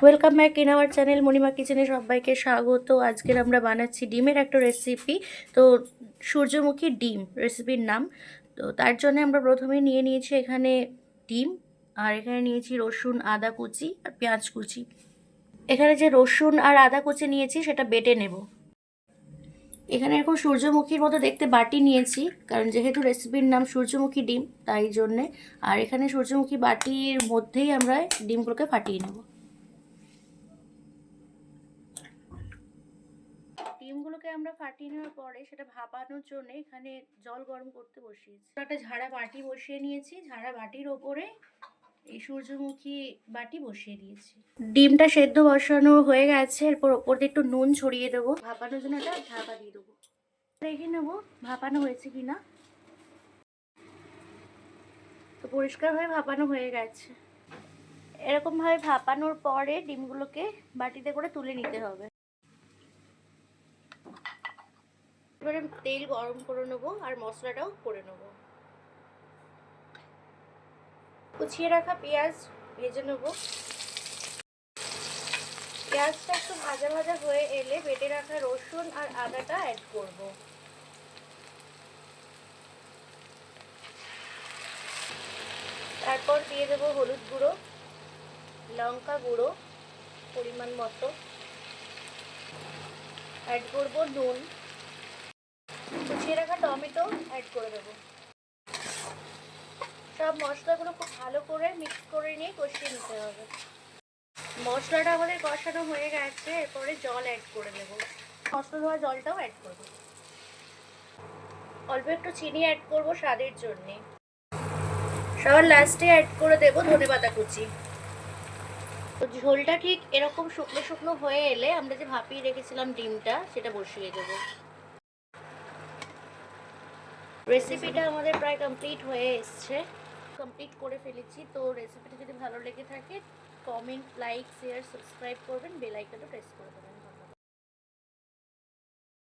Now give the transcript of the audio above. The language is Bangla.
Welcome back in our channel Monima কিচেনে সবাইকে স্বাগত। আজকের আমরা বানাচ্ছি ডিমের একটা রেসিপি। তো সূর্যমুখী ডিম রেসিপির নাম। তো তার জন্য আমরা প্রথমে নিয়ে নিয়েছি এখানে ডিম, আর এখানে নিয়েছি রসুন, আদা কুচি আর পেঁয়াজ কুচি। এখানে যে রসুন আর আদা কুচি নিয়েছি সেটা বেটে নেব। এখানে এরকম সূর্যমুখীর মতো দেখতে বাটি নিয়েছি, কারণ যেহেতু রেসিপির নাম সূর্যমুখী ডিম তাই জন্যে। আর এখানে সূর্যমুখী বাটির মধ্যেই আমরা ডিমগুলোকে ফাটিয়ে নেব। ডিমগুলোকে আমরা ফাটিয়ে নেওয়ার পরে সেটা ভাপানোর জন্য এখানে জল গরম করতে বসিয়েছি। একটা ঝাড়া বাটি বসিয়ে নিয়েছি, ঝাড়া বাটির ওপরে এই সূর্যমুখী বাটি বসিয়ে দিয়েছি। ডিমটা সেদ্ধ বসানো হয়ে গেছে, এরপর ওপর দিয়ে একটু নুন ছড়িয়ে দেবো। ভাপানোর জন্য একটা ঢাকা দিয়ে দেবো। দেখে নেবো ভাপানো হয়েছে কিনা। তো পরিষ্কারভাবে ভাপানো হয়ে গেছে। এরকমভাবে ভাপানোর পরে ডিমগুলোকে বাটিতে করে তুলে নিতে হবে। এবারে তেল গরম করে নেবো আর মশলাটাও করে নেবো। কুচিয়ে রাখা পেঁয়াজ ভেজে নেবো। পেঁয়াজটা একটু ভাজা ভাজা হয়ে এলে বেটে রাখা রসুন আর আদাটা অ্যাড করব। তারপর দিয়ে দেবো হলুদ গুঁড়ো, লঙ্কা গুঁড়ো পরিমাণ মতো, অ্যাড করব নুন, কুচিয়ে রাখা টমেটো অ্যাড করে দেবো। সব মশলাগুলো খুব ভালো করে মিক্স করে নিয়ে কষিয়ে নিতে হবে। মশলাটা আমাদের কষানো হয়ে গেছে, এরপরে জল অ্যাড করে দেবো। মশলা ধোয়া জলটাও অ্যাড করবো। অল্প একটু চিনি অ্যাড করবো স্বাদের জন্যে। সবার লাস্টে অ্যাড করে দেবো ধনেপাতা কুচি। তো ঝোলটা ঠিক এরকম শুকনো শুকনো হয়ে এলে আমরা যে ভাপিয়ে রেখেছিলাম ডিমটা সেটা বসিয়ে দেবো। রেসিপিটা আমাদের প্রায় কমপ্লিট হয়ে এসছে, কমপ্লিট করে ফেলেছি। তো রেসিপিটা যদি ভালো লেগে থাকে কমেন্ট, লাইক, শেয়ার, সাবস্ক্রাইব করবেন, বেল আইকনটা প্রেস করে দেবেন।